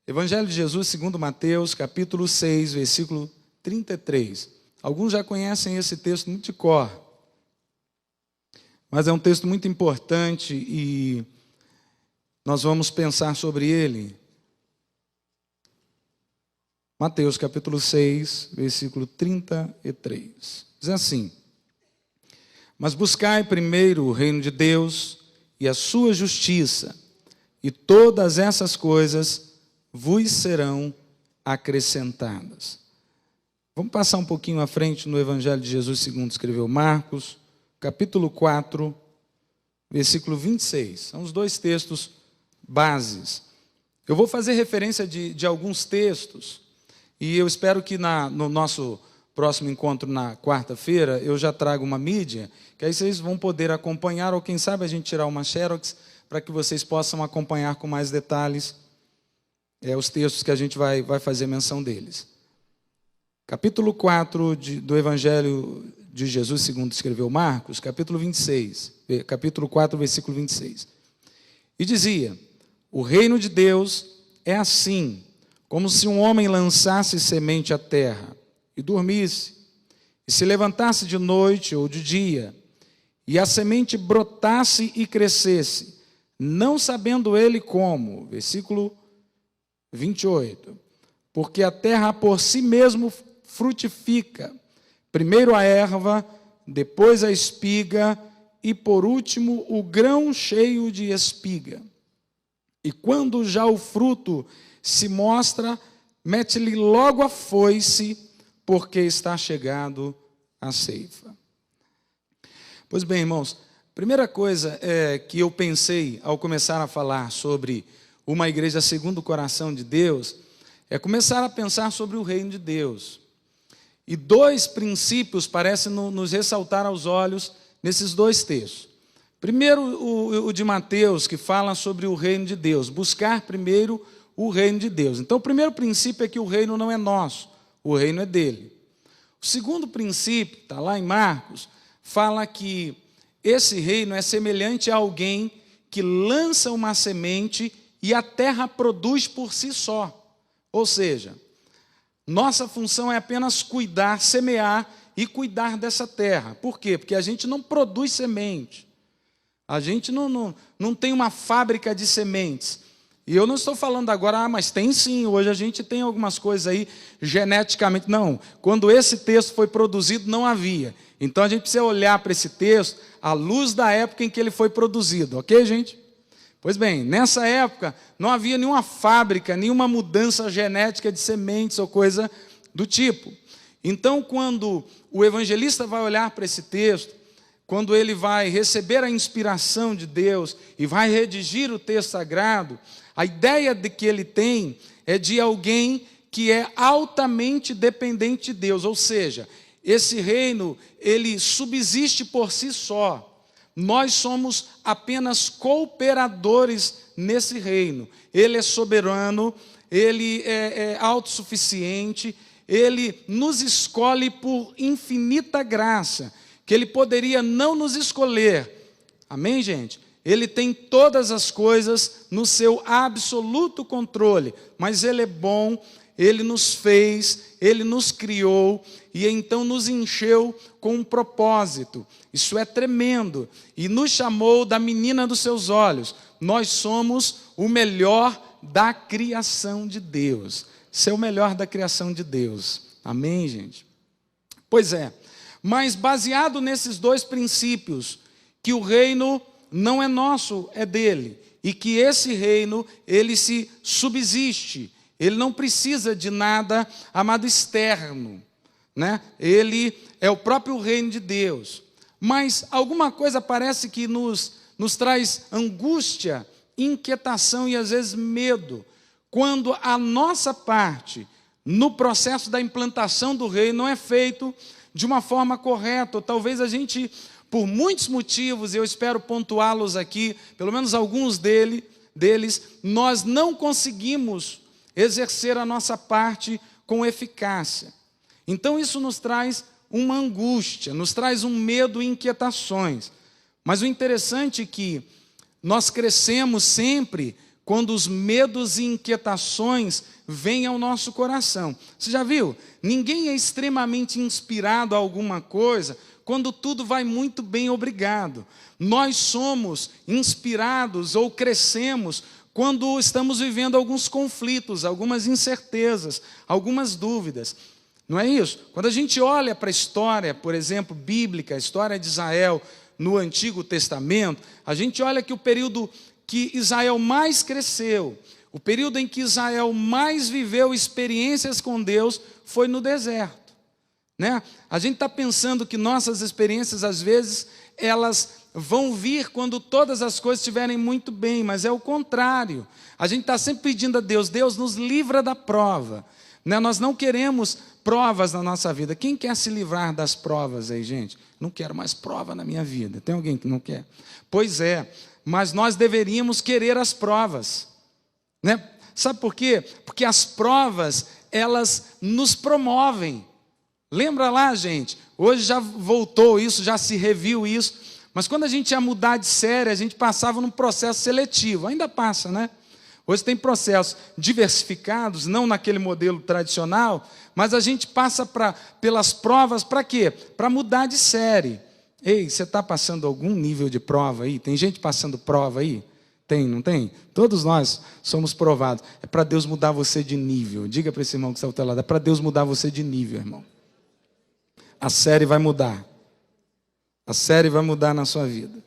Evangelho de Jesus segundo Mateus, capítulo 6, versículo 33. Alguns já conhecem esse texto muito de cor, mas é um texto muito importante e nós vamos pensar sobre ele. Mateus capítulo 6, versículo 33. Diz assim: Mas buscai primeiro o reino de Deus e a sua justiça, e todas essas coisas vos serão acrescentadas. Vamos passar um pouquinho à frente no Evangelho de Jesus segundo escreveu Marcos, capítulo 4, versículo 26. São os dois textos bases. Eu vou fazer referência de alguns textos, e eu espero que no nosso próximo encontro na quarta-feira eu já trago uma mídia, que aí vocês vão poder acompanhar, ou quem sabe a gente tirar uma xerox, para que vocês possam acompanhar com mais detalhes os textos que a gente vai fazer menção deles. Capítulo 4 do Evangelho de Jesus segundo escreveu Marcos, capítulo 4, versículo 26. E dizia: O reino de Deus é assim, como se um homem lançasse semente à terra, e dormisse, e se levantasse de noite ou de dia, e a semente brotasse e crescesse, não sabendo ele como. Versículo 28. Porque a terra por si mesmo frutifica, primeiro a erva, depois a espiga, e por último o grão cheio de espiga. E quando já o fruto se mostra, mete-lhe logo a foice, porque está chegado a ceifa. Pois bem, irmãos, primeira coisa que eu pensei ao começar a falar sobre uma igreja segundo o coração de Deus, é começar a pensar sobre o reino de Deus. E dois princípios parecem nos ressaltar aos olhos nesses dois textos. Primeiro, o de Mateus, que fala sobre o reino de Deus, buscar primeiro o reino de Deus. Então, o primeiro princípio é que o reino não é nosso, o reino é dele. O segundo princípio, está lá em Marcos, fala que esse reino é semelhante a alguém que lança uma semente e a terra produz por si só. Ou seja, nossa função é apenas cuidar, semear e cuidar dessa terra. Por quê? Porque a gente não produz semente. A gente não tem uma fábrica de sementes. E eu não estou falando agora, mas tem sim, hoje a gente tem algumas coisas aí geneticamente. Não, quando esse texto foi produzido não havia. Então a gente precisa olhar para esse texto à luz da época em que ele foi produzido, ok, gente? Pois bem, nessa época não havia nenhuma fábrica, nenhuma mudança genética de sementes ou coisa do tipo. Então, quando o evangelista vai olhar para esse texto, quando ele vai receber a inspiração de Deus e vai redigir o texto sagrado, a ideia de que ele tem é de alguém que é altamente dependente de Deus, ou seja, esse reino, ele subsiste por si só. Nós somos apenas cooperadores nesse reino. Ele é soberano, ele é autossuficiente, ele nos escolhe por infinita graça, que ele poderia não nos escolher. Amém, gente? Ele tem todas as coisas no seu absoluto controle, mas ele é bom, ele nos fez, ele nos criou e então nos encheu com um propósito. Isso é tremendo. E nos chamou da menina dos seus olhos. Nós somos o melhor da criação de Deus. Ser o melhor da criação de Deus. Amém, gente? Pois é. Mas baseado nesses dois princípios, que o reino não é nosso, é dele. E que esse reino, ele se subsiste. Ele não precisa de nada, amado, externo, né? Ele é o próprio reino de Deus. Mas alguma coisa parece que nos traz angústia, inquietação e às vezes medo, quando a nossa parte no processo da implantação do reino não é feito de uma forma correta. Ou talvez a gente, por muitos motivos, eu espero pontuá-los aqui, pelo menos alguns deles, nós não conseguimos exercer a nossa parte com eficácia. Então isso nos traz uma angústia, nos traz um medo e inquietações. Mas o interessante é que nós crescemos sempre quando os medos e inquietações vêm ao nosso coração. Você já viu? Ninguém é extremamente inspirado a alguma coisa quando tudo vai muito bem, obrigado. Nós somos inspirados ou crescemos quando estamos vivendo alguns conflitos, algumas incertezas, algumas dúvidas. Não é isso? Quando a gente olha para a história, por exemplo, bíblica, a história de Israel no Antigo Testamento, a gente olha que o período que Israel mais cresceu, o período em que Israel mais viveu experiências com Deus foi no deserto, né? A gente está pensando que nossas experiências, às vezes, elas vão vir quando todas as coisas estiverem muito bem, mas é o contrário. A gente está sempre pedindo a Deus, Deus nos livra da prova, né? Nós não queremos provas na nossa vida. Quem quer se livrar das provas aí, gente? Não quero mais prova na minha vida. Tem alguém que não quer? Pois é, mas nós deveríamos querer as provas, né? Sabe por quê? Porque as provas, elas nos promovem. Lembra lá, gente? Hoje já voltou isso, já se reviu isso. Mas quando a gente ia mudar de série, a gente passava num processo seletivo. Ainda passa, né? Hoje tem processos diversificados, não naquele modelo tradicional, mas a gente passa pelas provas para quê? Para mudar de série. Ei, você está passando algum nível de prova aí? Tem gente passando prova aí? Tem, não tem? Todos nós somos provados. É para Deus mudar você de nível. Diga para esse irmão que está ao teu lado, é para Deus mudar você de nível, irmão. A série vai mudar. A série vai mudar na sua vida.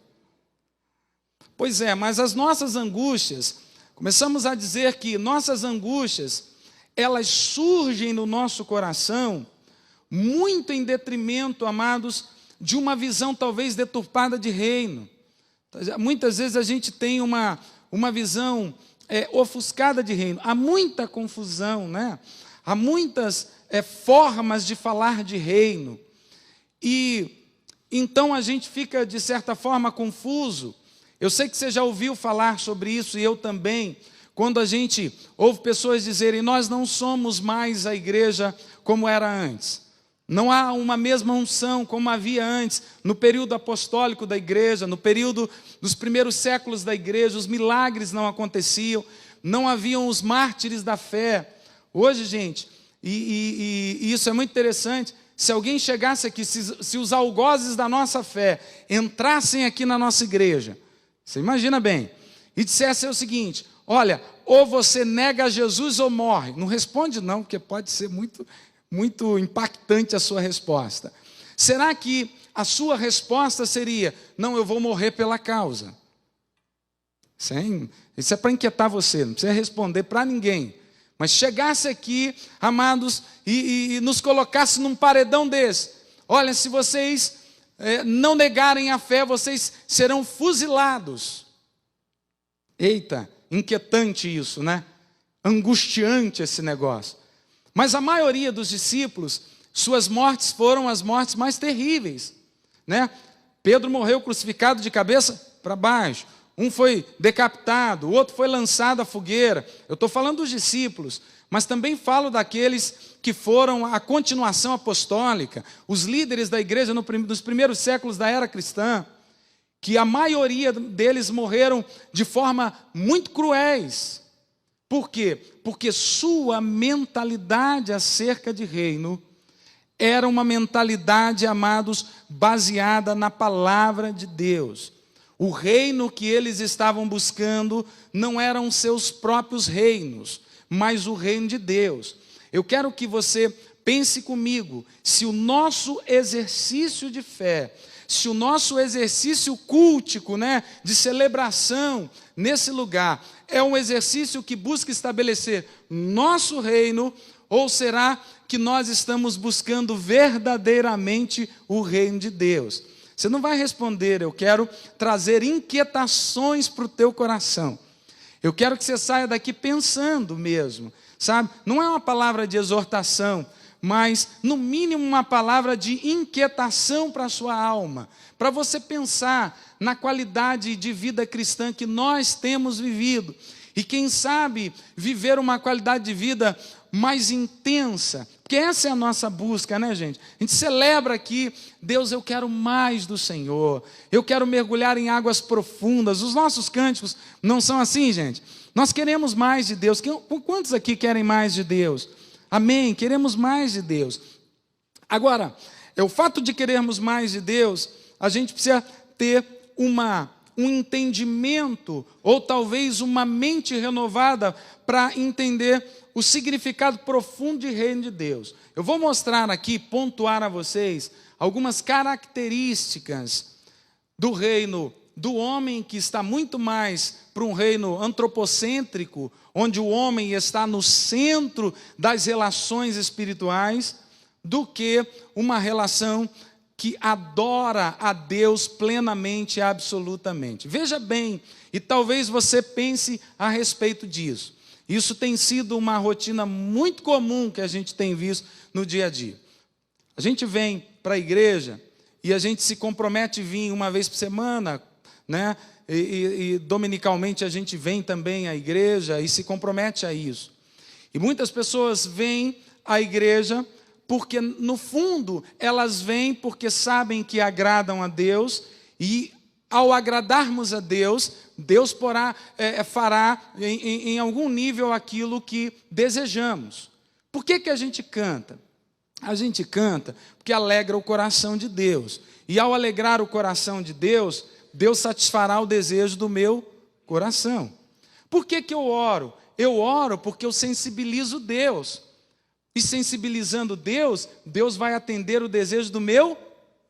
Pois é, mas as nossas angústias, começamos a dizer que nossas angústias, elas surgem no nosso coração muito em detrimento, amados, de uma visão talvez deturpada de reino. Muitas vezes a gente tem uma visão ofuscada de reino. Há muita confusão, né? Há muitas formas de falar de reino. E então a gente fica, de certa forma, confuso. Eu sei que você já ouviu falar sobre isso, e eu também, quando a gente ouve pessoas dizerem, nós não somos mais a igreja como era antes. Não há uma mesma unção como havia antes, no período apostólico da igreja, no período dos primeiros séculos da igreja, os milagres não aconteciam, não haviam os mártires da fé. Hoje, gente, e isso é muito interessante, se alguém chegasse aqui, se os algozes da nossa fé entrassem aqui na nossa igreja, você imagina bem, e dissesse o seguinte, olha, ou você nega Jesus ou morre. Não responde não, porque pode ser muito impactante a sua resposta. Será que a sua resposta seria, não, eu vou morrer pela causa? Isso é para inquietar você, não precisa responder para ninguém. Mas chegasse aqui, amados, e nos colocasse num paredão desse. Olha, se vocês não negarem a fé, vocês serão fuzilados. Eita, inquietante isso, né? Angustiante esse negócio. Mas a maioria dos discípulos, suas mortes foram as mortes mais terríveis, né? Pedro morreu crucificado de cabeça para baixo. Um foi decapitado, o outro foi lançado à fogueira. Eu estou falando dos discípulos, mas também falo daqueles que foram a continuação apostólica, os líderes da igreja nos primeiros séculos da era cristã, que a maioria deles morreram de forma muito cruéis. Por quê? Porque sua mentalidade acerca de reino era uma mentalidade, amados, baseada na palavra de Deus. O reino que eles estavam buscando não eram seus próprios reinos, mas o reino de Deus. Eu quero que você pense comigo, se o nosso exercício de fé, se o nosso exercício cultico, né, de celebração nesse lugar, é um exercício que busca estabelecer nosso reino, ou será que nós estamos buscando verdadeiramente o reino de Deus? Você não vai responder, eu quero trazer inquietações para o teu coração. Eu quero que você saia daqui pensando mesmo, sabe? Não é uma palavra de exortação, mas no mínimo uma palavra de inquietação para a sua alma, para você pensar na qualidade de vida cristã que nós temos vivido. E quem sabe viver uma qualidade de vida mais intensa, porque essa é a nossa busca, né, gente? A gente celebra aqui, Deus, eu quero mais do Senhor, eu quero mergulhar em águas profundas. Os nossos cânticos não são assim, gente? Nós queremos mais de Deus. Quantos aqui querem mais de Deus? Amém, queremos mais de Deus. Agora, o fato de querermos mais de Deus, a gente precisa ter um entendimento, ou talvez uma mente renovada, para entender o significado profundo de reino de Deus. Eu vou mostrar aqui, pontuar a vocês, algumas características do reino do homem, que está muito mais para um reino antropocêntrico, onde o homem está no centro das relações espirituais, do que uma relação que adora a Deus plenamente e absolutamente. Veja bem, e talvez você pense a respeito disso. Isso tem sido uma rotina muito comum que a gente tem visto no dia a dia. A gente vem para a igreja e a gente se compromete a vir uma vez por semana, né? E dominicalmente a gente vem também à igreja e se compromete a isso. E muitas pessoas vêm à igreja porque, no fundo, elas vêm porque sabem que agradam a Deus, e ao agradarmos a Deus, Deus fará em algum nível aquilo que desejamos. Por que a gente canta? A gente canta porque alegra o coração de Deus. E ao alegrar o coração de Deus, Deus satisfará o desejo do meu coração. Por que eu oro? Eu oro porque eu sensibilizo Deus. E sensibilizando Deus, Deus vai atender o desejo do meu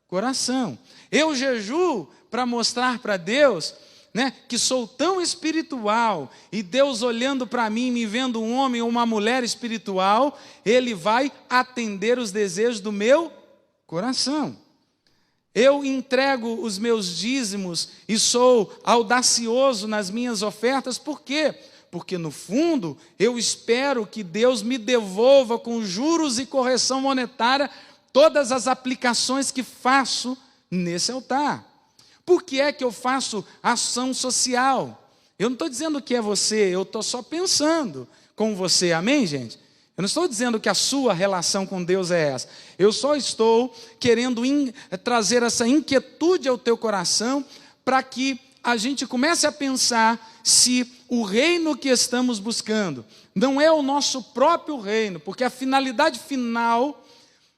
coração. Eu jejuo para mostrar para Deus, né, que sou tão espiritual, e Deus olhando para mim, me vendo um homem ou uma mulher espiritual, Ele vai atender os desejos do meu coração. Eu entrego os meus dízimos e sou audacioso nas minhas ofertas, por quê? Porque, no fundo, eu espero que Deus me devolva com juros e correção monetária todas as aplicações que faço nesse altar. Por que é que eu faço ação social? Eu não estou dizendo que é você, eu estou só pensando com você, amém, gente? Eu não estou dizendo que a sua relação com Deus é essa. Eu só estou querendo trazer essa inquietude ao teu coração, para que a gente comece a pensar se o reino que estamos buscando não é o nosso próprio reino, porque a finalidade final,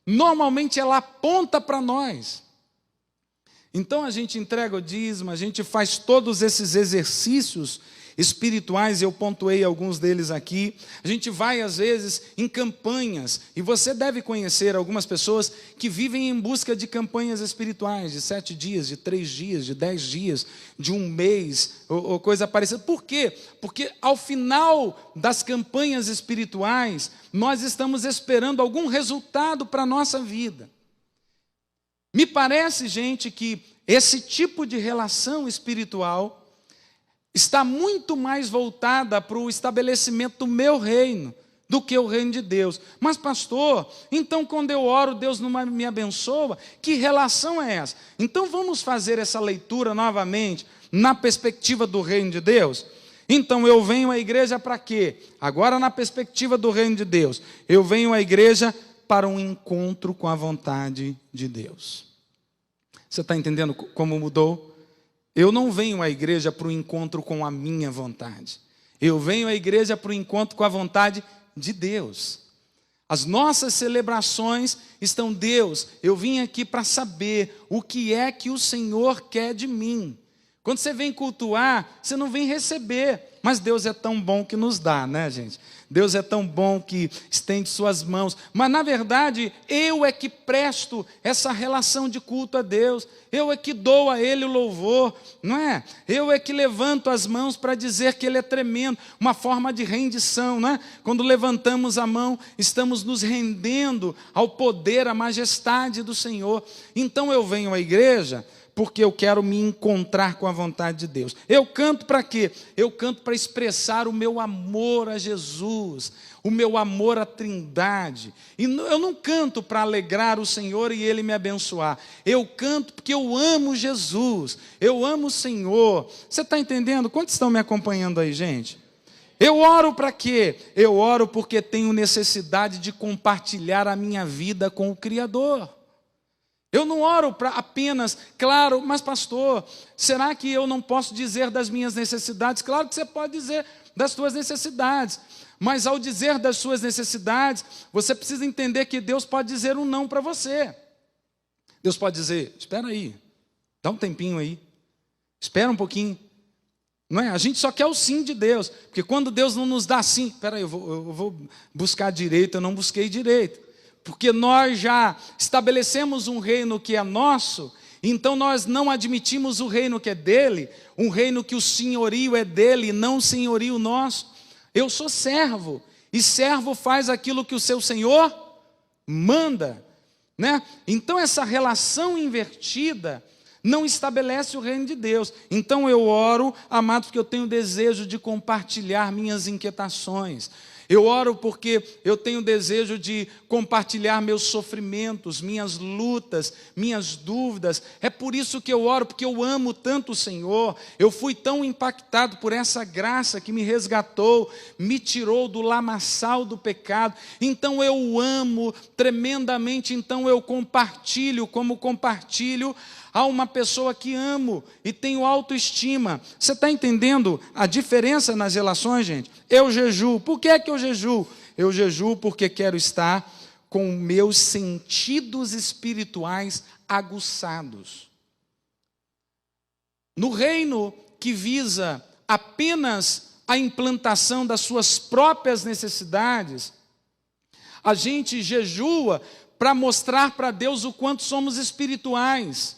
normalmente ela aponta para nós. Então a gente entrega o dízimo, a gente faz todos esses exercícios espirituais, eu pontuei alguns deles aqui. A gente vai às vezes em campanhas, e você deve conhecer algumas pessoas que vivem em busca de campanhas espirituais, de 7 dias, de 3 dias, de 10 dias, de um mês, ou coisa parecida. Por quê? Porque ao final das campanhas espirituais, nós estamos esperando algum resultado para a nossa vida. Me parece, gente, que esse tipo de relação espiritual está muito mais voltada para o estabelecimento do meu reino do que o reino de Deus. Mas, pastor, então quando eu oro, Deus não me abençoa? Que relação é essa? Então vamos fazer essa leitura novamente na perspectiva do reino de Deus? Então eu venho à igreja para quê? Agora na perspectiva do reino de Deus. Eu venho à igreja para um encontro com a vontade de Deus. Você está entendendo como mudou? Eu não venho à igreja para o encontro com a minha vontade. Eu venho à igreja para o encontro com a vontade de Deus. As nossas celebrações estão, Deus, eu vim aqui para saber o que é que o Senhor quer de mim. Quando você vem cultuar, você não vem receber. Mas Deus é tão bom que nos dá, né, gente? Deus é tão bom que estende suas mãos. Mas, na verdade, eu é que presto essa relação de culto a Deus. Eu é que dou a Ele o louvor, não é? Eu é que levanto as mãos para dizer que Ele é tremendo. Uma forma de rendição, não é? Quando levantamos a mão, estamos nos rendendo ao poder, à majestade do Senhor. Então, eu venho à igreja porque eu quero me encontrar com a vontade de Deus. Eu canto para quê? Eu canto para expressar o meu amor a Jesus, o meu amor à Trindade. E eu não canto para alegrar o Senhor e Ele me abençoar. Eu canto porque eu amo Jesus, eu amo o Senhor. Você está entendendo? Quantos estão me acompanhando aí, gente? Eu oro para quê? Eu oro porque tenho necessidade de compartilhar a minha vida com o Criador. Eu não oro para apenas, claro, mas pastor, será que eu não posso dizer das minhas necessidades? Claro que você pode dizer, das tuas necessidades. Mas ao dizer das suas necessidades, você precisa entender que Deus pode dizer um não para você. Deus pode dizer, espera aí, dá um tempinho aí, espera um pouquinho. Não é? A gente só quer o sim de Deus, porque quando Deus não nos dá sim, espera aí, eu vou buscar direito, eu não busquei direito. Porque nós já estabelecemos um reino que é nosso, então nós não admitimos o reino que é dele, um reino que o senhorio é dele, não o senhorio nosso. Eu sou servo, e servo faz aquilo que o seu senhor manda, né? Então essa relação invertida não estabelece o reino de Deus. Então eu oro, amados, porque eu tenho desejo de compartilhar minhas inquietações. Eu oro porque eu tenho desejo de compartilhar meus sofrimentos, minhas lutas, minhas dúvidas. É por isso que eu oro, porque eu amo tanto o Senhor. Eu fui tão impactado por essa graça que me resgatou, me tirou do lamaçal do pecado. Então eu o amo tremendamente, então eu compartilho, como compartilho a uma pessoa que amo e tenho autoestima. Você está entendendo a diferença nas relações, gente? Eu jejuo. Por que é que eu jejuo? Eu jejuo porque quero estar com meus sentidos espirituais aguçados. No reino que visa apenas a implantação das suas próprias necessidades, a gente jejua para mostrar para Deus o quanto somos espirituais.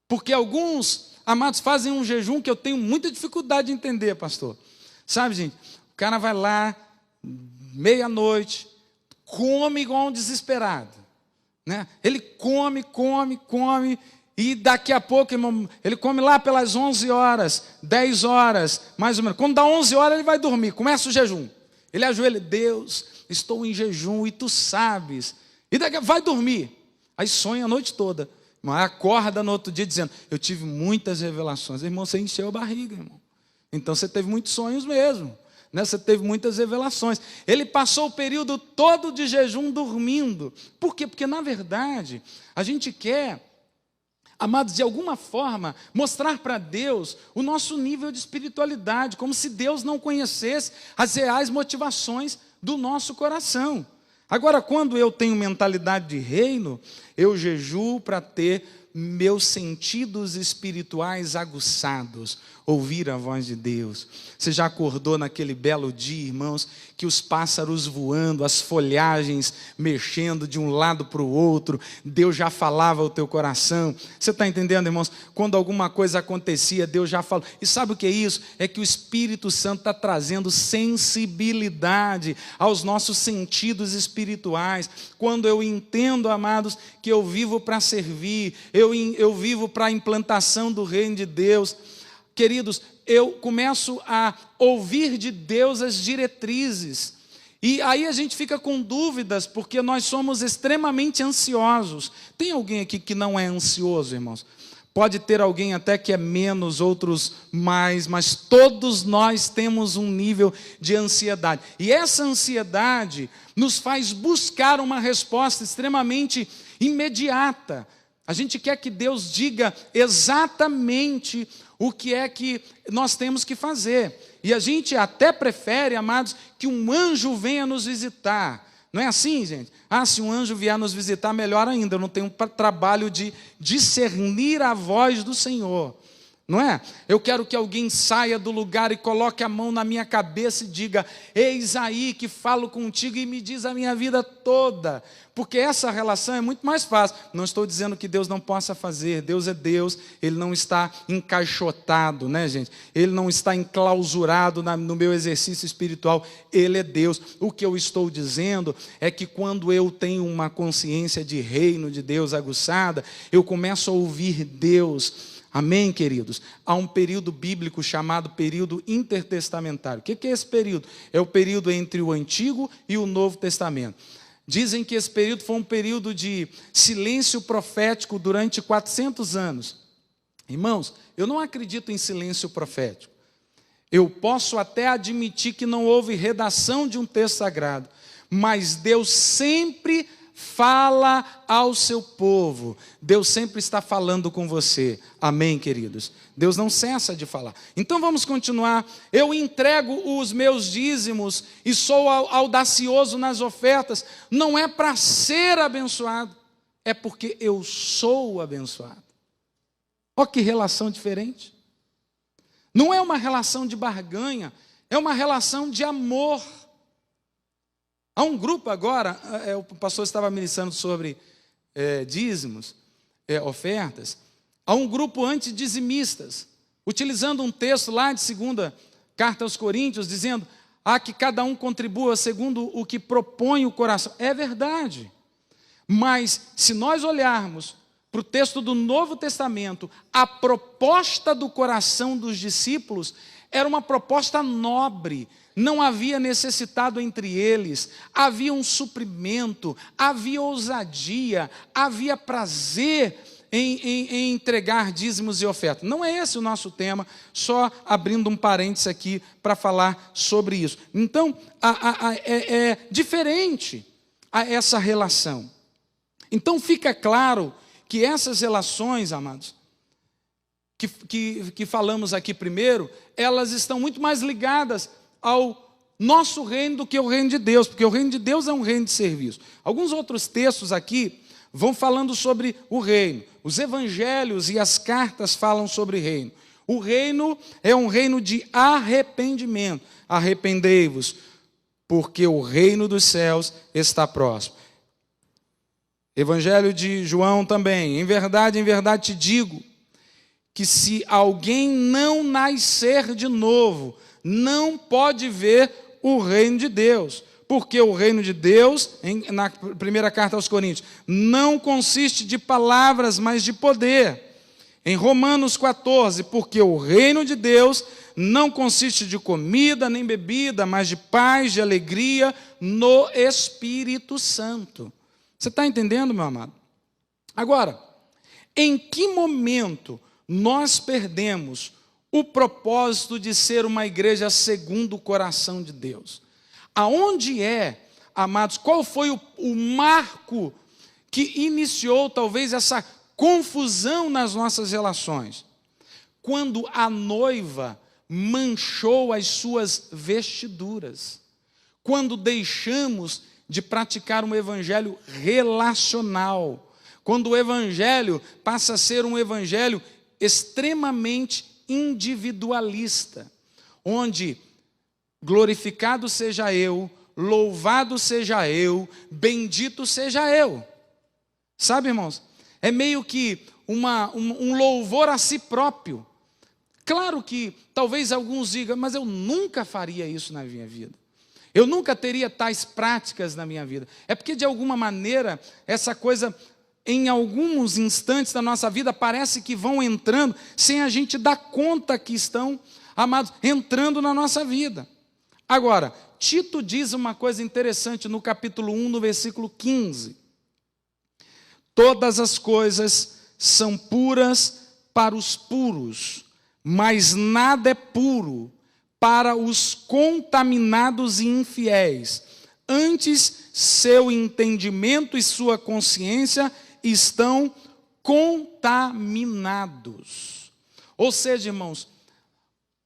Porque alguns, amados, fazem um jejum que eu tenho muita dificuldade de entender, pastor. Sabe, gente, o cara vai lá, meia-noite, come igual um desesperado, né? Ele come, e daqui a pouco, irmão, ele come lá pelas 11 horas, 10 horas, mais ou menos. Quando dá 11 horas, ele vai dormir, começa o jejum. Ele ajoelha, Deus, estou em jejum, e tu sabes. E daqui a pouco vai dormir. Aí sonha a noite toda. Acorda no outro dia dizendo, eu tive muitas revelações. Irmão, você encheu a barriga, irmão. Então você teve muitos sonhos mesmo, né? Você teve muitas revelações. Ele passou o período todo de jejum dormindo. Por quê? Porque na verdade, a gente quer, amados, de alguma forma, mostrar para Deus o nosso nível de espiritualidade, como se Deus não conhecesse as reais motivações do nosso coração. Agora, quando eu tenho mentalidade de reino, eu jejuo para ter meus sentidos espirituais aguçados, ouvir a voz de Deus. Você já acordou naquele belo dia, irmãos, que os pássaros voando, as folhagens mexendo de um lado para o outro, Deus já falava ao teu coração. Você está entendendo, irmãos? Quando alguma coisa acontecia, Deus já falou. E sabe o que é isso? É que o Espírito Santo está trazendo sensibilidade aos nossos sentidos espirituais. Quando eu entendo, amados, que eu vivo para servir, eu vivo para a implantação do reino de Deus. Queridos, eu começo a ouvir de Deus as diretrizes. E aí a gente fica com dúvidas, porque nós somos extremamente ansiosos. Tem alguém aqui que não é ansioso, irmãos? Pode ter alguém até que é menos, outros mais, mas todos nós temos um nível de ansiedade. E essa ansiedade nos faz buscar uma resposta extremamente imediata. A gente quer que Deus diga exatamente o que é que nós temos que fazer. E a gente até prefere, amados, que um anjo venha nos visitar. Não é assim, gente? Se um anjo vier nos visitar, melhor ainda. Eu não tenho trabalho de discernir a voz do Senhor. Não é? Eu quero que alguém saia do lugar e coloque a mão na minha cabeça e diga, eis aí que falo contigo e me diz a minha vida toda. Porque essa relação é muito mais fácil. Não estou dizendo que Deus não possa fazer. Deus é Deus, Ele não está encaixotado, né, gente? Ele não está enclausurado no meu exercício espiritual. Ele é Deus. O que eu estou dizendo é que quando eu tenho uma consciência de reino de Deus aguçada, eu começo a ouvir Deus. Amém, queridos? Há um período bíblico chamado período intertestamentário. O que é esse período? É o período entre o Antigo e o Novo Testamento. Dizem que esse período foi um período de silêncio profético durante 400 anos. Irmãos, eu não acredito em silêncio profético. Eu posso até admitir que não houve redação de um texto sagrado, mas Deus sempre fala ao seu povo. Deus sempre está falando com você. Amém, queridos? Deus não cessa de falar. Então vamos continuar. Eu entrego os meus dízimos e sou audacioso nas ofertas. Não é para ser abençoado, é porque eu sou abençoado. Olha que relação diferente. Não é uma relação de barganha, é uma relação de amor. Há um grupo agora, o pastor estava ministrando sobre dízimos, ofertas. Há um grupo antidizimistas, utilizando um texto lá de 2ª Carta aos Coríntios, dizendo que cada um contribua segundo o que propõe o coração. É verdade, mas se nós olharmos para o texto do Novo Testamento, a proposta do coração dos discípulos era uma proposta nobre. Não havia necessitado entre eles, havia um suprimento, havia ousadia, havia prazer em entregar dízimos e ofertas. Não é esse o nosso tema, só abrindo um parênteses aqui para falar sobre isso. Então, é diferente essa relação. Então, fica claro que essas relações, amados, que falamos aqui primeiro, elas estão muito mais ligadas ao nosso reino do que o reino de Deus, porque o reino de Deus é um reino de serviço. Alguns outros textos aqui vão falando sobre o reino. Os evangelhos e as cartas falam sobre reino. O reino é um reino de arrependimento. Arrependei-vos, porque o reino dos céus está próximo. Evangelho de João também. Em verdade te digo, que se alguém não nascer de novo, não pode ver o reino de Deus. Porque o reino de Deus, na 1ª Carta aos Coríntios, não consiste de palavras, mas de poder. Em Romanos 14, porque o reino de Deus não consiste de comida nem bebida, mas de paz, de alegria no Espírito Santo. Você está entendendo, meu amado? Agora, em que momento nós perdemos o propósito de ser uma igreja segundo o coração de Deus? Aonde amados, qual foi o marco que iniciou talvez essa confusão nas nossas relações? Quando a noiva manchou as suas vestiduras. Quando deixamos de praticar um evangelho relacional. Quando o evangelho passa a ser um evangelho extremamente individualista, onde glorificado seja eu, louvado seja eu, bendito seja eu. Sabe, irmãos? É meio que um louvor a si próprio. Claro que talvez alguns digam, mas eu nunca faria isso na minha vida. Eu nunca teria tais práticas na minha vida. É porque, de alguma maneira, essa coisa, em alguns instantes da nossa vida, parece que vão entrando, sem a gente dar conta que estão, amados, entrando na nossa vida. Agora, Tito diz uma coisa interessante no capítulo 1, no versículo 15. Todas as coisas são puras para os puros, mas nada é puro para os contaminados e infiéis. Antes, seu entendimento e sua consciência estão contaminados. Ou seja, irmãos,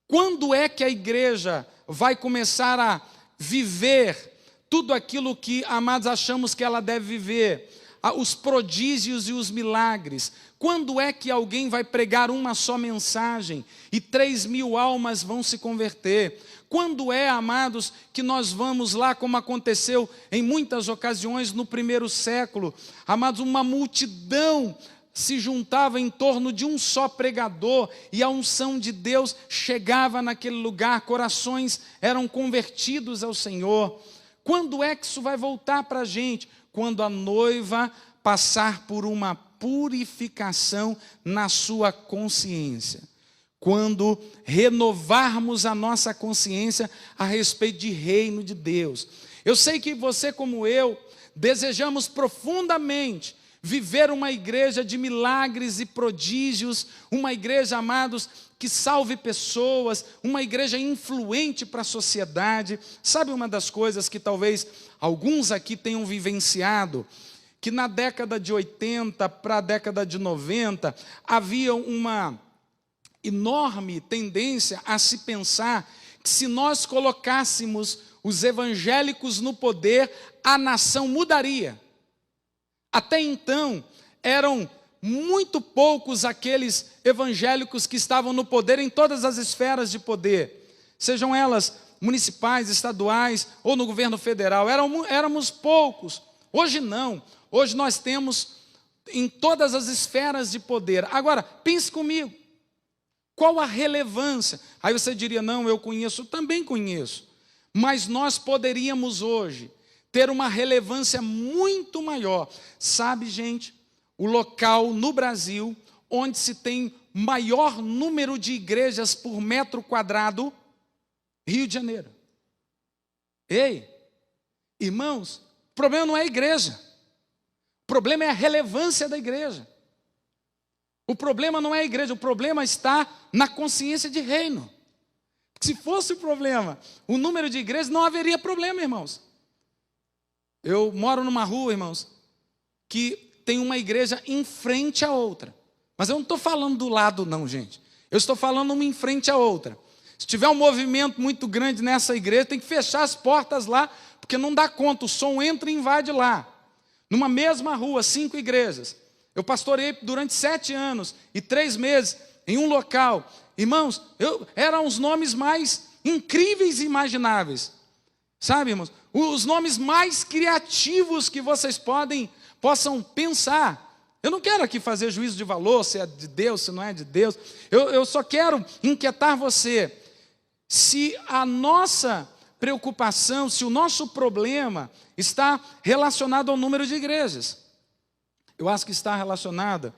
quando é que a igreja vai começar a viver tudo aquilo que, amados, achamos que ela deve viver? Os prodígios e os milagres. Quando é que alguém vai pregar uma só mensagem e 3.000 almas vão se converter? Quando é, amados, que nós vamos lá, como aconteceu em muitas ocasiões no primeiro século, amados, uma multidão se juntava em torno de um só pregador e a unção de Deus chegava naquele lugar, corações eram convertidos ao Senhor. Quando é que isso vai voltar para a gente? Quando a noiva passar por uma purificação na sua consciência. Quando renovarmos a nossa consciência a respeito de reino de Deus. Eu sei que você, como eu, desejamos profundamente viver uma igreja de milagres e prodígios, uma igreja, amados, que salve pessoas, uma igreja influente para a sociedade. Sabe uma das coisas que talvez alguns aqui tenham vivenciado? que na década de 80 para a década de 90 havia uma enorme tendência a se pensar que se nós colocássemos os evangélicos no poder, a nação mudaria. Até então, eram muito poucos aqueles evangélicos que estavam no poder em todas as esferas de poder, sejam elas municipais, estaduais ou no governo federal. Éramos poucos. Hoje não. Hoje nós temos em todas as esferas de poder. Agora, pense comigo. Qual a relevância? Aí você diria, não, eu conheço, também conheço. Mas nós poderíamos hoje ter uma relevância muito maior. Sabe, gente, o local no Brasil onde se tem maior número de igrejas por metro quadrado, Rio de Janeiro. Ei, irmãos, o problema não é a igreja. O problema é a relevância da igreja. O problema não é a igreja, o problema está na consciência de reino. Se fosse o problema, o número de igrejas, não haveria problema, irmãos. Eu moro numa rua, irmãos, que tem uma igreja em frente à outra. Mas eu não estou falando do lado, não, gente. Eu estou falando uma em frente à outra. Se tiver um movimento muito grande nessa igreja, tem que fechar as portas lá, porque não dá conta, o som entra e invade lá. Numa mesma rua, 5 igrejas. Eu pastorei durante 7 anos e 3 meses em um local. Irmãos, eram os nomes mais incríveis e imagináveis. Sabe, irmãos? Os nomes mais criativos que vocês possam pensar. Eu não quero aqui fazer juízo de valor, se é de Deus, se não é de Deus. Eu só quero inquietar você. Se a nossa preocupação, se o nosso problema está relacionado ao número de igrejas, eu acho que está relacionada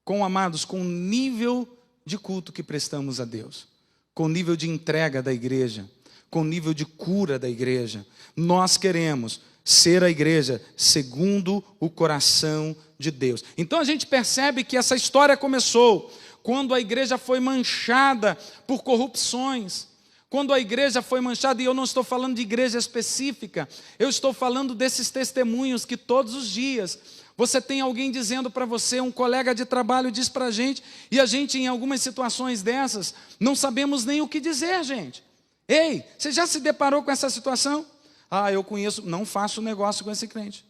com, amados, com o nível de culto que prestamos a Deus, com o nível de entrega da igreja, com o nível de cura da igreja. Nós queremos ser a igreja segundo o coração de Deus. Então a gente percebe que essa história começou quando a igreja foi manchada por corrupções, quando a igreja foi manchada, e eu não estou falando de igreja específica, eu estou falando desses testemunhos que todos os dias você tem alguém dizendo para você, um colega de trabalho diz para a gente, e a gente em algumas situações dessas, não sabemos nem o que dizer, gente. Ei, você já se deparou com essa situação? Ah, eu conheço, não faço negócio com esse crente.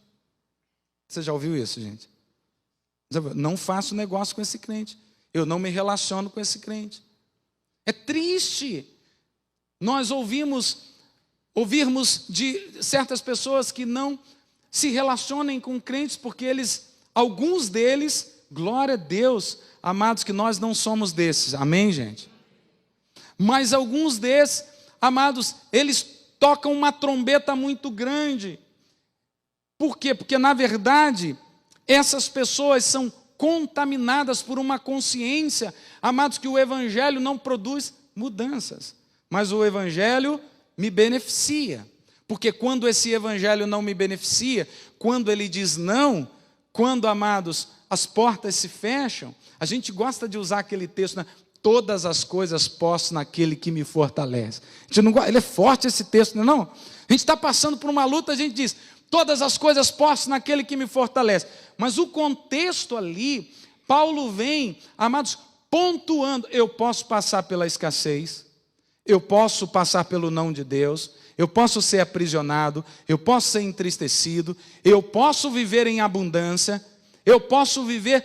Você já ouviu isso, gente? Não faço negócio com esse crente. Eu não me relaciono com esse crente. É triste nós ouvirmos de certas pessoas que não se relacionem com crentes, porque alguns deles, glória a Deus, amados, que nós não somos desses, amém, gente? Mas alguns desses, amados, eles tocam uma trombeta muito grande. Por quê? Porque, na verdade, essas pessoas são contaminadas por uma consciência, amados, que o evangelho não produz mudanças, mas o evangelho me beneficia. Porque quando esse evangelho não me beneficia, quando ele diz não, quando, amados, as portas se fecham, a gente gosta de usar aquele texto, né? Todas as coisas posso naquele que me fortalece. A gente não, ele é forte esse texto, não é não? A gente está passando por uma luta, a gente diz, todas as coisas posso naquele que me fortalece. Mas o contexto ali, Paulo vem, amados, pontuando, eu posso passar pela escassez, eu posso passar pelo não de Deus, eu posso ser aprisionado, eu posso ser entristecido, eu posso viver em abundância, eu posso viver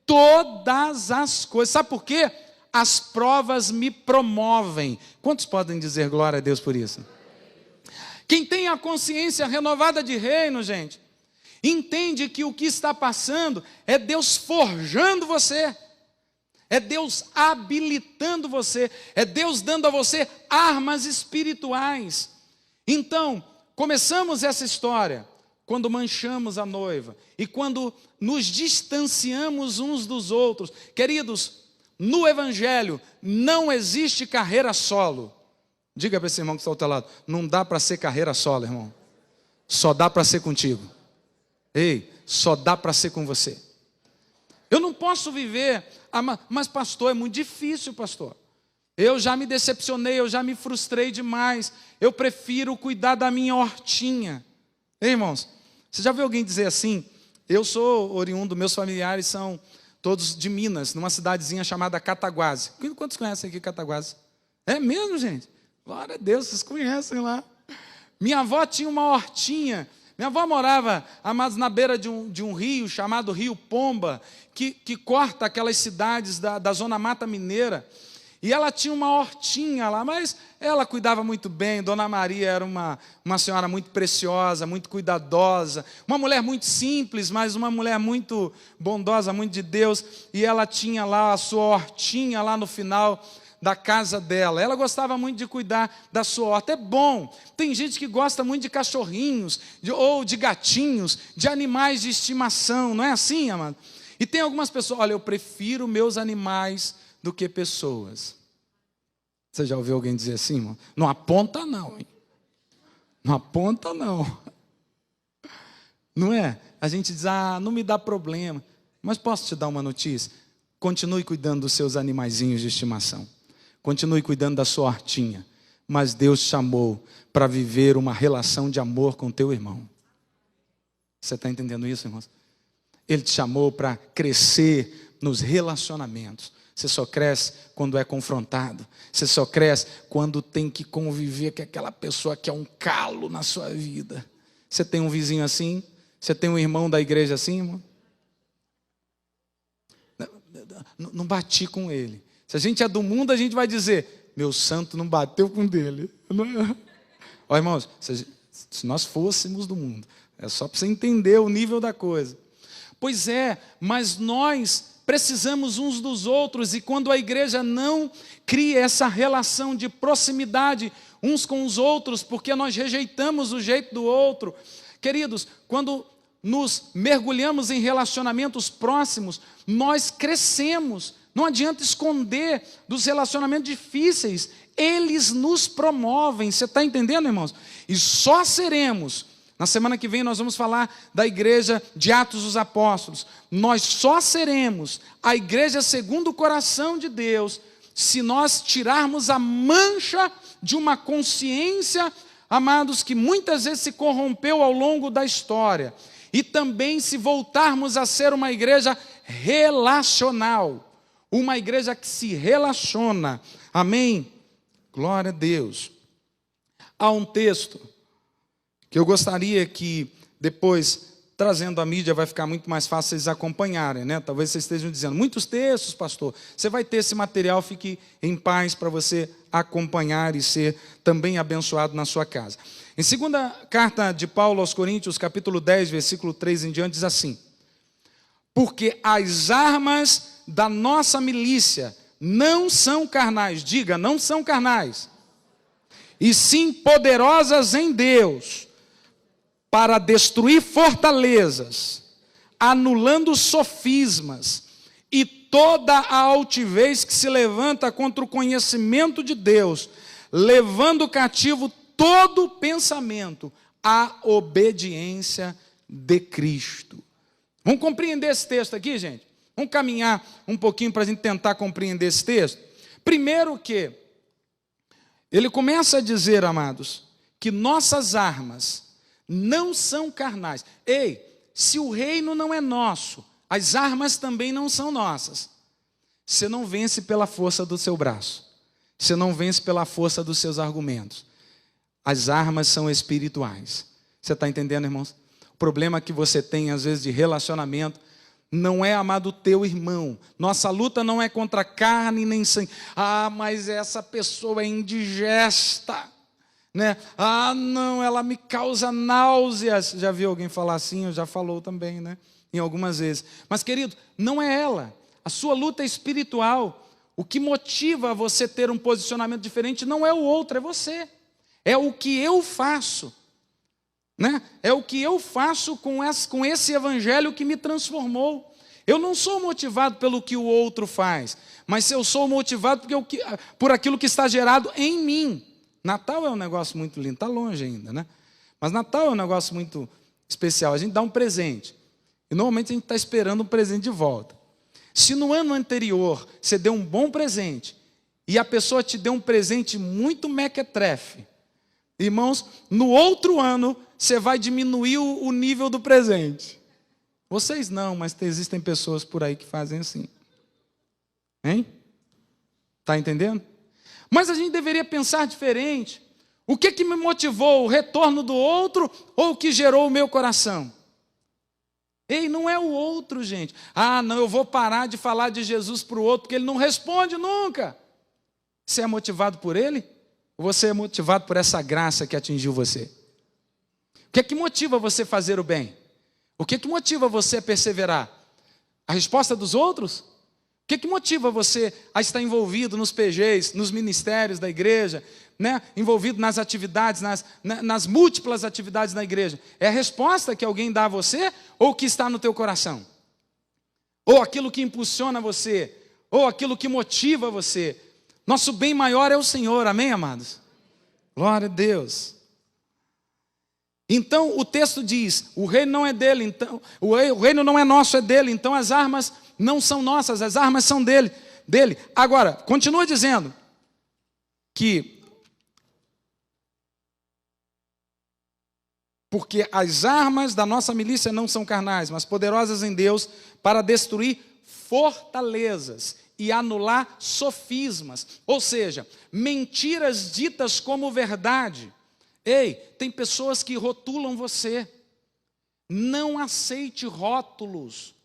todas as coisas. Sabe por quê? As provas me promovem. Quantos podem dizer glória a Deus por isso? Quem tem a consciência renovada de reino, gente, entende que o que está passando é Deus forjando você, é Deus habilitando você, é Deus dando a você armas espirituais. Então, começamos essa história quando manchamos a noiva e quando nos distanciamos uns dos outros. Queridos, no evangelho não existe carreira solo. Diga para esse irmão que está ao teu lado, não dá para ser carreira solo, irmão. Só dá para ser contigo. Ei, só dá para ser com você. Eu não posso viver, mas pastor, é muito difícil, pastor. Eu já me decepcionei, eu já me frustrei demais. Eu prefiro cuidar da minha hortinha. Ei, irmãos, você já viu alguém dizer assim? Eu sou oriundo, meus familiares são todos de Minas, numa cidadezinha chamada Cataguases. Quantos conhecem aqui Cataguases? É mesmo, gente? Glória a Deus, vocês conhecem lá. Minha avó tinha uma hortinha. Minha avó morava, amados, na beira de um rio chamado Rio Pomba, que corta aquelas cidades da Zona Mata Mineira. E ela tinha uma hortinha lá, mas ela cuidava muito bem. Dona Maria era uma senhora muito preciosa, muito cuidadosa, uma mulher muito simples, mas uma mulher muito bondosa, muito de Deus. E ela tinha lá a sua hortinha lá no final da casa dela. Ela gostava muito de cuidar da sua horta. É bom. Tem gente que gosta muito de cachorrinhos, ou de gatinhos, de animais de estimação. Não é assim, amado? E tem algumas pessoas, olha, eu prefiro meus animais do que pessoas. Você já ouviu alguém dizer assim, irmão? Não aponta não, hein? Não aponta não. Não é? A gente diz, não me dá problema. Mas posso te dar uma notícia? Continue cuidando dos seus animaizinhos de estimação. Continue cuidando da sua hortinha. Mas Deus te chamou para viver uma relação de amor com teu irmão. Você está entendendo isso, irmãos? Ele te chamou para crescer nos relacionamentos. Você só cresce quando é confrontado. Você só cresce quando tem que conviver com aquela pessoa que é um calo na sua vida. Você tem um vizinho assim? Você tem um irmão da igreja assim, irmão? Não bati com ele. Se a gente é do mundo, a gente vai dizer, meu santo não bateu com dele. Ó, irmãos, se nós fôssemos do mundo, é só para você entender o nível da coisa. Pois é, mas nós precisamos uns dos outros, e quando a igreja não cria essa relação de proximidade uns com os outros, porque nós rejeitamos o jeito do outro, queridos, quando nos mergulhamos em relacionamentos próximos, nós crescemos. Não adianta esconder dos relacionamentos difíceis, eles nos promovem. Você está entendendo, irmãos? E só seremos. Na semana que vem nós vamos falar da igreja de Atos dos Apóstolos. Nós só seremos a igreja segundo o coração de Deus se nós tirarmos a mancha de uma consciência, amados, que muitas vezes se corrompeu ao longo da história. E também se voltarmos a ser uma igreja relacional. Uma igreja que se relaciona. Amém? Glória a Deus. Há um texto que eu gostaria que depois, trazendo a mídia, vai ficar muito mais fácil vocês acompanharem, né? Talvez vocês estejam dizendo, muitos textos, pastor, você vai ter esse material, fique em paz para você acompanhar e ser também abençoado na sua casa. Em segunda carta de Paulo aos Coríntios, capítulo 10, versículo 3 em diante, diz assim, porque as armas da nossa milícia não são carnais, diga, não são carnais, e sim poderosas em Deus, para destruir fortalezas, anulando sofismas e toda a altivez que se levanta contra o conhecimento de Deus, levando cativo todo pensamento à obediência de Cristo. Vamos compreender esse texto aqui, gente? Vamos caminhar um pouquinho para a gente tentar compreender esse texto? Primeiro que ele começa a dizer, amados, que nossas armas não são carnais. Ei, se o reino não é nosso, as armas também não são nossas. Você não vence pela força do seu braço. Você não vence pela força dos seus argumentos. As armas são espirituais. Você está entendendo, irmãos? O problema que você tem, às vezes, de relacionamento, não é amar do teu irmão. Nossa luta não é contra carne nem sangue. Mas essa pessoa é indigesta. Né? Não, ela me causa náuseas. Já viu alguém falar assim? Já falou também, né? Em algumas vezes. Mas, querido, não é ela. A sua luta é espiritual. O que motiva você ter um posicionamento diferente não é o outro, é você. É o que eu faço. Né? É o que eu faço com esse evangelho que me transformou. Eu não sou motivado pelo que o outro faz, mas eu sou motivado por aquilo que está gerado em mim. Natal é um negócio muito lindo, está longe ainda, né? Mas Natal é um negócio muito especial. A gente dá um presente. E normalmente a gente está esperando um presente de volta. Se no ano anterior você deu um bom presente e a pessoa te deu um presente muito mequetrefe, irmãos, no outro ano você vai diminuir o nível do presente. Vocês não, mas existem pessoas por aí que fazem assim. Hein? Está entendendo? Mas a gente deveria pensar diferente. O que me motivou? O retorno do outro ou o que gerou o meu coração? Ei, não é o outro, gente. Ah, não, eu vou parar de falar de Jesus para o outro, porque ele não responde nunca. Você é motivado por ele? Ou você é motivado por essa graça que atingiu você? O que motiva você a fazer o bem? O que motiva você a perseverar? A resposta dos outros? O que motiva você a estar envolvido nos PGs, nos ministérios da igreja, né? Envolvido nas atividades, nas múltiplas atividades da igreja? É a resposta que alguém dá a você ou o que está no teu coração? Ou aquilo que impulsiona você? Ou aquilo que motiva você? Nosso bem maior é o Senhor, amém, amados? Glória a Deus. Então o texto diz, o reino não é dele, então, o reino não é nosso, é dele, então as armas não são nossas, as armas são dele. Agora, continua dizendo que porque as armas da nossa milícia não são carnais, mas poderosas em Deus para destruir fortalezas e anular sofismas, ou seja, mentiras ditas como verdade. Ei, tem pessoas que rotulam você. Não aceite rótulos.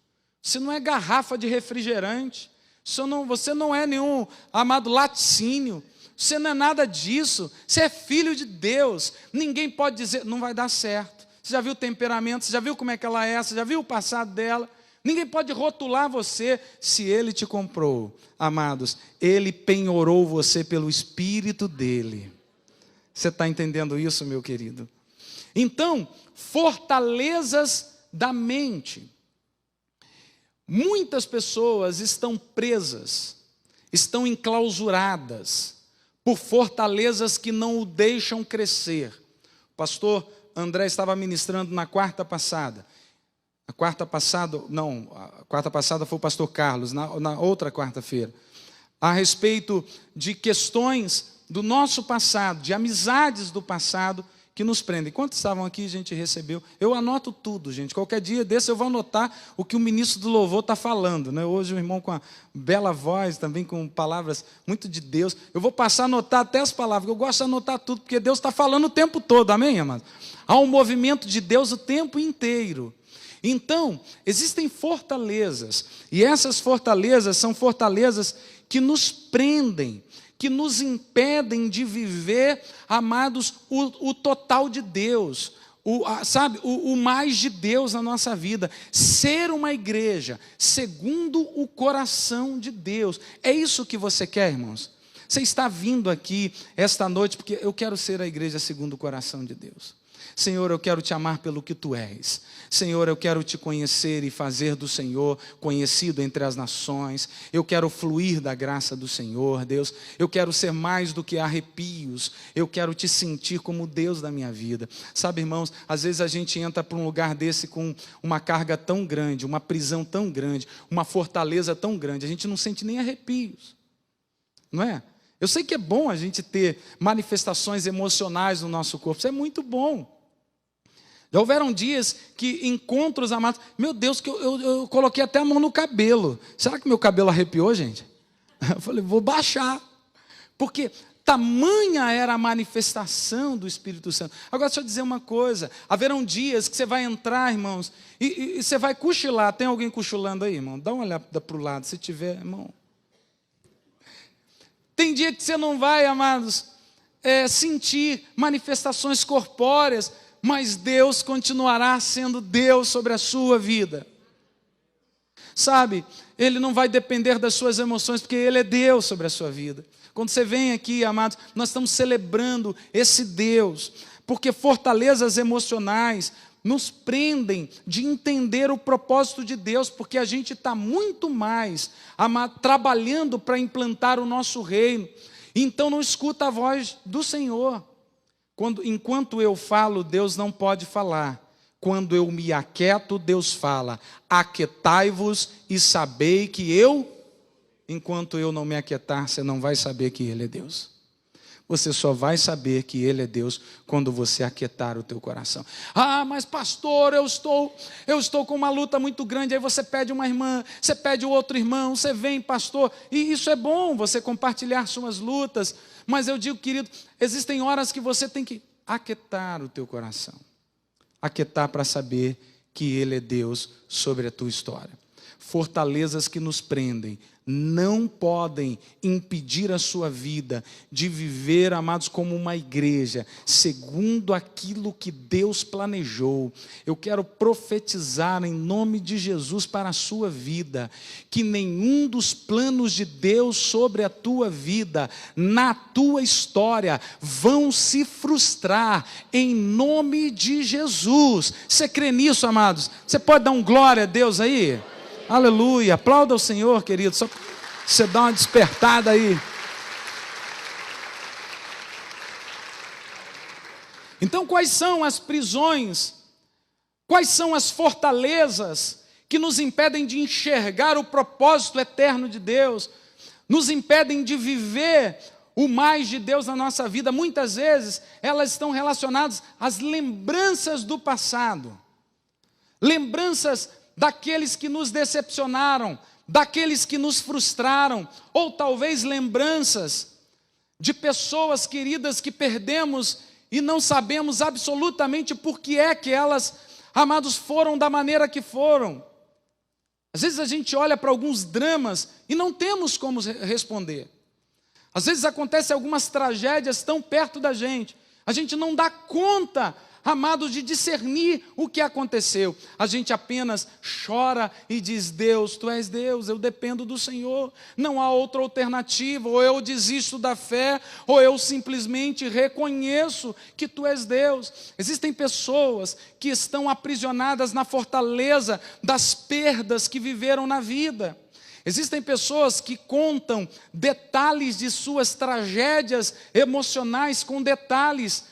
Você não é garrafa de refrigerante. Você não é nenhum amado laticínio. Você não é nada disso. Você é filho de Deus. Ninguém pode dizer, não vai dar certo. Você já viu o temperamento, você já viu como é que ela é, você já viu o passado dela. Ninguém pode rotular você. Se Ele te comprou, amados, Ele penhorou você pelo Espírito dEle. Você está entendendo isso, meu querido? Então, fortalezas da mente. Muitas pessoas estão presas, estão enclausuradas por fortalezas que não o deixam crescer. O pastor André estava ministrando na quarta passada. A quarta passada foi o pastor Carlos, na outra quarta-feira, a respeito de questões do nosso passado, de amizades do passado que nos prendem. Quantos estavam aqui, a gente recebeu? Eu anoto tudo, gente. Qualquer dia desse eu vou anotar o que o ministro do louvor está falando, né? Hoje o irmão com a bela voz, também com palavras muito de Deus. Eu vou passar a anotar até as palavras, eu gosto de anotar tudo, porque Deus está falando o tempo todo, amém, amados? Há um movimento de Deus o tempo inteiro. Então, existem fortalezas, e essas fortalezas são fortalezas que nos prendem, que nos impedem de viver, amados, o total de Deus, o mais de Deus na nossa vida, ser uma igreja segundo o coração de Deus. É isso que você quer, irmãos? Você está vindo aqui esta noite porque eu quero ser a igreja segundo o coração de Deus. Senhor, eu quero te amar pelo que tu és. Senhor, eu quero te conhecer e fazer do Senhor conhecido entre as nações. Eu quero fluir da graça do Senhor, Deus. Eu quero ser mais do que arrepios. Eu quero te sentir como Deus da minha vida. Sabe, irmãos, às vezes a gente entra para um lugar desse com uma carga tão grande, uma prisão tão grande, uma fortaleza tão grande. A gente não sente nem arrepios, não é? Eu sei que é bom a gente ter manifestações emocionais no nosso corpo. Isso é muito bom. Já houveram dias que encontros amados, meu Deus, que eu coloquei até a mão no cabelo. Será que meu cabelo arrepiou, gente? Eu falei, vou baixar. Porque tamanha era a manifestação do Espírito Santo. Agora, deixa eu dizer uma coisa. Haverão dias que você vai entrar, irmãos, e você vai cochilar. Tem alguém cochilando aí, irmão? Dá uma olhada para o lado, se tiver, irmão. Tem dia que você não vai, amados, sentir manifestações corpóreas, mas Deus continuará sendo Deus sobre a sua vida. Sabe, Ele não vai depender das suas emoções, porque Ele é Deus sobre a sua vida. Quando você vem aqui, amados, nós estamos celebrando esse Deus, porque fortalezas emocionais nos prendem de entender o propósito de Deus, porque a gente está muito mais trabalhando para implantar o nosso reino, então não escuta a voz do Senhor. Enquanto eu falo, Deus não pode falar. Quando eu me aquieto, Deus fala. Aquietai-vos e sabei que eu... Enquanto eu não me aquietar, você não vai saber que Ele é Deus. Você só vai saber que Ele é Deus quando você aquietar o teu coração. Ah, mas pastor, eu estou com uma luta muito grande. Aí você pede uma irmã, você pede outro irmão, você vem, pastor. E isso é bom, você compartilhar suas lutas. Mas eu digo, querido, existem horas que você tem que aquietar o teu coração. Aquietar para saber que Ele é Deus sobre a tua história. Fortalezas que nos prendem não podem impedir a sua vida de viver, amados, como uma igreja, segundo aquilo que Deus planejou. Eu quero profetizar em nome de Jesus para a sua vida, que nenhum dos planos de Deus sobre a tua vida, na tua história, vão se frustrar, em nome de Jesus. Você crê nisso, amados? Você pode dar um glória a Deus aí? Aleluia, aplauda o Senhor, querido, só você dá uma despertada aí. Então, quais são as prisões, quais são as fortalezas que nos impedem de enxergar o propósito eterno de Deus, nos impedem de viver o mais de Deus na nossa vida? Muitas vezes, elas estão relacionadas às lembranças do passado, lembranças daqueles que nos decepcionaram, daqueles que nos frustraram, ou talvez lembranças de pessoas queridas que perdemos e não sabemos absolutamente por que é que elas, amados, foram da maneira que foram. Às vezes a gente olha para alguns dramas e não temos como responder. Às vezes acontecem algumas tragédias tão perto da gente, a gente não dá conta, amados, de discernir o que aconteceu. A gente apenas chora e diz: Deus, Tu és Deus, eu dependo do Senhor, não há outra alternativa, ou eu desisto da fé, ou eu simplesmente reconheço que Tu és Deus. Existem pessoas que estão aprisionadas na fortaleza das perdas que viveram na vida. Existem pessoas que contam detalhes de suas tragédias emocionais com detalhes,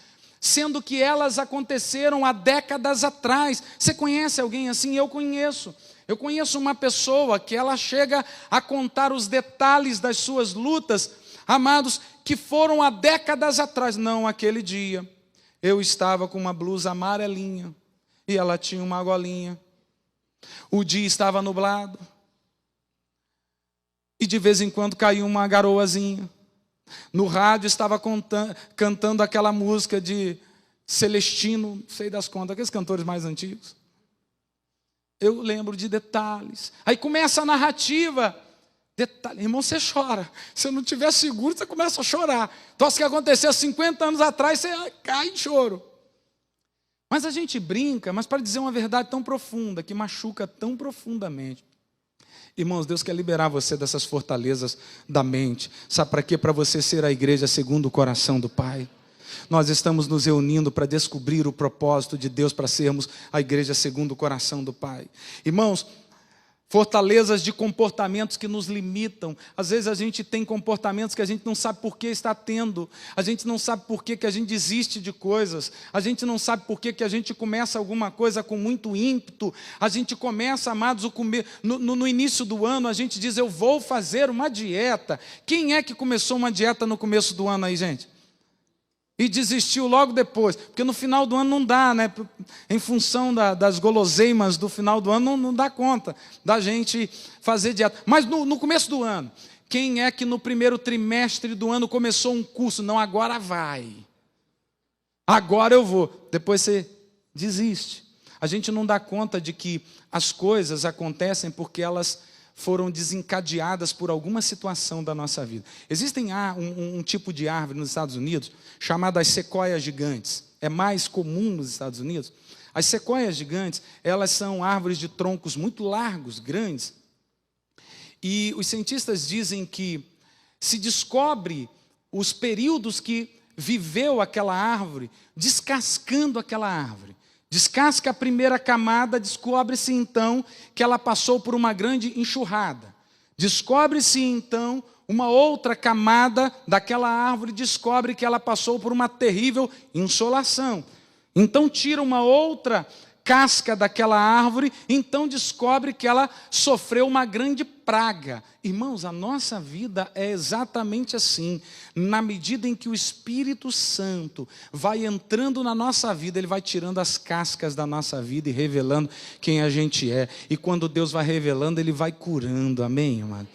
sendo que elas aconteceram há décadas atrás. Você conhece alguém assim? Eu conheço. Eu conheço uma pessoa que ela chega a contar os detalhes das suas lutas, amados, que foram há décadas atrás. Não, aquele dia, eu estava com uma blusa amarelinha e ela tinha uma golinha. O dia estava nublado e de vez em quando caiu uma garoazinha. No rádio estava cantando aquela música de Celestino, sei das contas, aqueles cantores mais antigos. Eu lembro de detalhes. Aí começa a narrativa. Irmão, você chora. Se eu não estiver seguro, você começa a chorar. Então, o que aconteceu 50 anos atrás, você cai em choro. Mas a gente brinca, mas para dizer uma verdade tão profunda, que machuca tão profundamente. Irmãos, Deus quer liberar você dessas fortalezas da mente. Sabe para quê? Para você ser a igreja segundo o coração do Pai. Nós estamos nos reunindo para descobrir o propósito de Deus, para sermos a igreja segundo o coração do Pai. Irmãos, fortalezas de comportamentos que nos limitam. Às vezes a gente tem comportamentos que a gente não sabe por que está tendo. A gente não sabe por que a gente desiste de coisas. A gente não sabe por que a gente começa alguma coisa com muito ímpeto. A gente começa, amados, no início do ano, a gente diz: eu vou fazer uma dieta. Quem é que começou uma dieta no começo do ano aí, gente? E desistiu logo depois, porque no final do ano não dá, né? Em função das guloseimas do final do ano, não dá conta da gente fazer dieta. Mas no começo do ano, quem é que no primeiro trimestre do ano começou um curso? Não, agora vai. Agora eu vou. Depois você desiste. A gente não dá conta de que as coisas acontecem porque elas foram desencadeadas por alguma situação da nossa vida. Existem um tipo de árvore nos Estados Unidos chamada as sequoias gigantes. É mais comum nos Estados Unidos. As sequoias gigantes, elas são árvores de troncos muito largos, grandes. E os cientistas dizem que se descobre os períodos que viveu aquela árvore, descascando aquela árvore. Descasca a primeira camada, descobre-se então que ela passou por uma grande enxurrada. Descobre-se então uma outra camada daquela árvore, descobre que ela passou por uma terrível insolação. Então tira uma outra casca daquela árvore, então descobre que ela sofreu uma grande praga. Irmãos, a nossa vida é exatamente assim. Na medida em que o Espírito Santo vai entrando na nossa vida, ele vai tirando as cascas da nossa vida e revelando quem a gente é. E quando Deus vai revelando, ele vai curando. Amém, amado?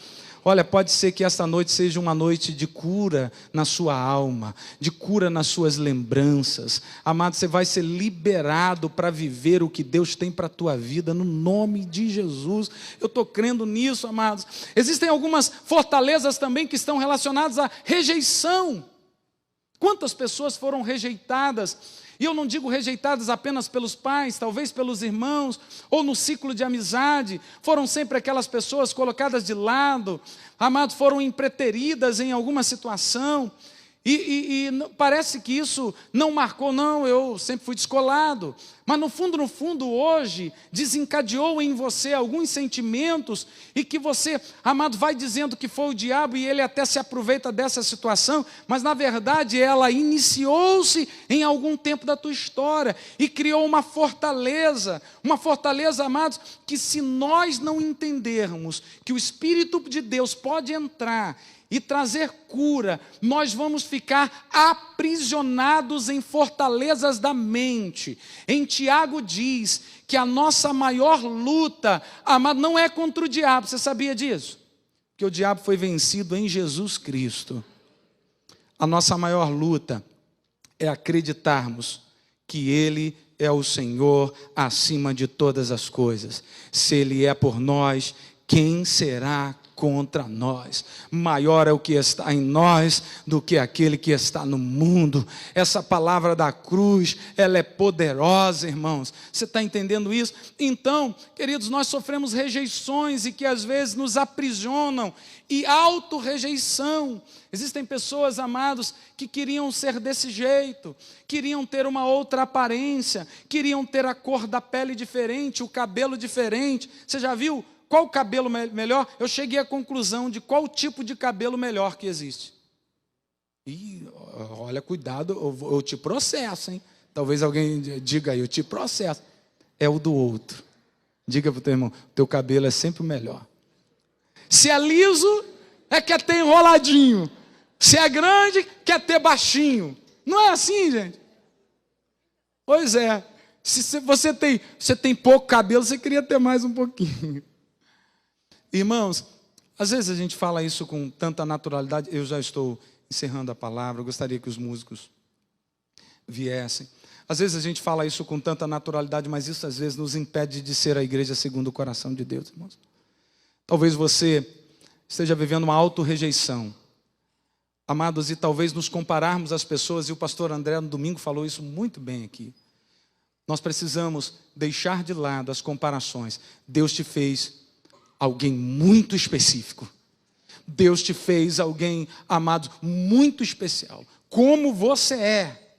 Olha, pode ser que esta noite seja uma noite de cura na sua alma, de cura nas suas lembranças. Amado, você vai ser liberado para viver o que Deus tem para a tua vida, no nome de Jesus. Eu estou crendo nisso, amados. Existem algumas fortalezas também que estão relacionadas à rejeição. Quantas pessoas foram rejeitadas? E eu não digo rejeitadas apenas pelos pais, talvez pelos irmãos, ou no ciclo de amizade. Foram sempre aquelas pessoas colocadas de lado, amados, foram impreteridas em alguma situação. E parece que isso não marcou, não, eu sempre fui descolado. Mas no fundo, hoje, desencadeou em você alguns sentimentos e que você, amado, vai dizendo que foi o diabo e ele até se aproveita dessa situação, mas na verdade ela iniciou-se em algum tempo da tua história e criou uma fortaleza, amados, que se nós não entendermos que o Espírito de Deus pode entrar e trazer cura, nós vamos ficar aprisionados em fortalezas da mente. Em Tiago diz que a nossa maior luta, amado, não é contra o diabo. Você sabia disso? Que o diabo foi vencido em Jesus Cristo. A nossa maior luta é acreditarmos que Ele é o Senhor acima de todas as coisas. Se Ele é por nós, quem será contra nós? Maior é o que está em nós do que aquele que está no mundo. Essa palavra da cruz, ela é poderosa, irmãos. Você está entendendo isso? Então, queridos, nós sofremos rejeições e que às vezes nos aprisionam, e auto-rejeição. Existem pessoas, amados, que queriam ser desse jeito, queriam ter uma outra aparência, queriam ter a cor da pele diferente, o cabelo diferente. Você já viu qual cabelo melhor? Eu cheguei à conclusão de qual tipo de cabelo melhor que existe. E olha, cuidado, eu te processo, hein? Talvez alguém diga aí, eu te processo. É o do outro. Diga para o teu irmão, teu cabelo é sempre o melhor. Se é liso, quer ter enroladinho. Se é grande, quer ter baixinho. Não é assim, gente? Pois é. Se você tem pouco cabelo, você queria ter mais um pouquinho. Irmãos, às vezes a gente fala isso com tanta naturalidade. Eu já estou encerrando a palavra, eu gostaria que os músicos viessem. Às vezes a gente fala isso com tanta naturalidade, mas isso às vezes nos impede de ser a igreja segundo o coração de Deus, irmãos. Talvez você esteja vivendo uma auto-rejeição, amados, e talvez nos compararmos às pessoas, e o pastor André no domingo falou isso muito bem aqui. Nós precisamos deixar de lado as comparações. Deus te fez alguém muito específico. Deus te fez alguém, amado, muito especial. Como você é.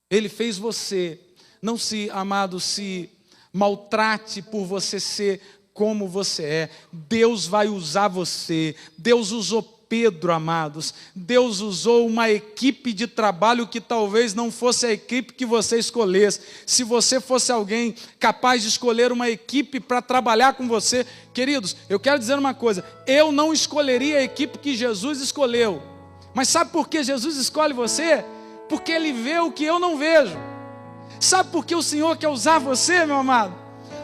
Ele fez você. Não se maltrate por você ser como você é. Deus vai usar você. Deus usou Pedro, amados. Deus usou uma equipe de trabalho que talvez não fosse a equipe que você escolhesse. Se você fosse alguém capaz de escolher uma equipe para trabalhar com você, queridos, eu quero dizer uma coisa, eu não escolheria a equipe que Jesus escolheu. Mas sabe por que Jesus escolhe você? Porque Ele vê o que eu não vejo. Sabe por que o Senhor quer usar você, meu amado?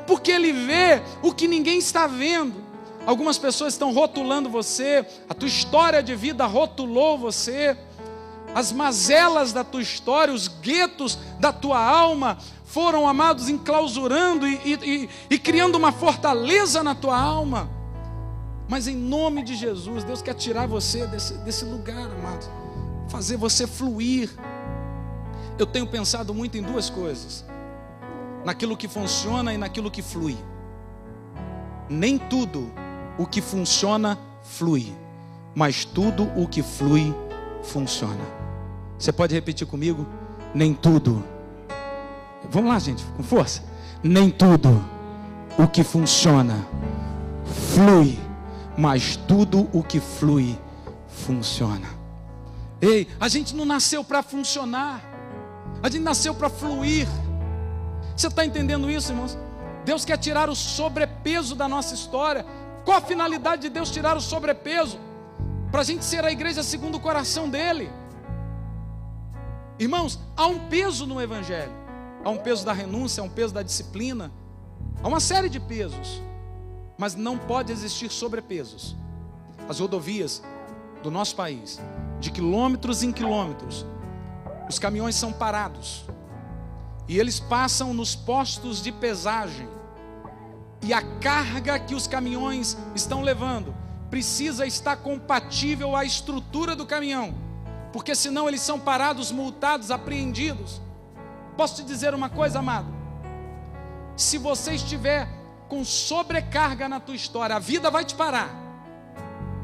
Porque Ele vê o que ninguém está vendo. Algumas pessoas estão rotulando você, a tua história de vida rotulou você, as mazelas da tua história, os guetos da tua alma foram, amados, enclausurando e criando uma fortaleza na tua alma. Mas em nome de Jesus, Deus quer tirar você desse lugar, amado, fazer você fluir. Eu tenho pensado muito em duas coisas, naquilo que funciona e naquilo que flui. Nem tudo o que funciona, flui. Mas tudo o que flui, funciona. Você pode repetir comigo? Nem tudo. Vamos lá, gente, com força. Nem tudo o que funciona, flui. Mas tudo o que flui, funciona. Ei, a gente não nasceu para funcionar. A gente nasceu para fluir. Você está entendendo isso, irmãos? Deus quer tirar o sobrepeso da nossa história. Qual a finalidade de Deus tirar o sobrepeso? Para a gente ser a igreja segundo o coração dele. Irmãos, há um peso no Evangelho. Há um peso da renúncia, há um peso da disciplina. Há uma série de pesos. Mas não pode existir sobrepesos. As rodovias do nosso país, de quilômetros em quilômetros, os caminhões são parados. E eles passam nos postos de pesagem. E a carga que os caminhões estão levando precisa estar compatível à estrutura do caminhão. Porque senão eles são parados, multados, apreendidos. Posso te dizer uma coisa, amado? Se você estiver com sobrecarga na tua história, a vida vai te parar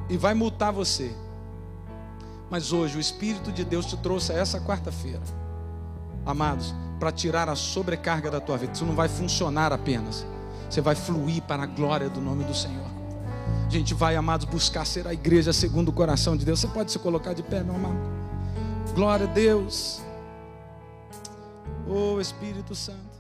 e vai multar você. Mas hoje o Espírito de Deus te trouxe a essa quarta-feira, amados, para tirar a sobrecarga da tua vida. Isso não vai funcionar apenas, você vai fluir para a glória do nome do Senhor. A gente vai, amados, buscar ser a igreja segundo o coração de Deus. Você pode se colocar de pé, meu amado? Glória a Deus. Oh, Espírito Santo.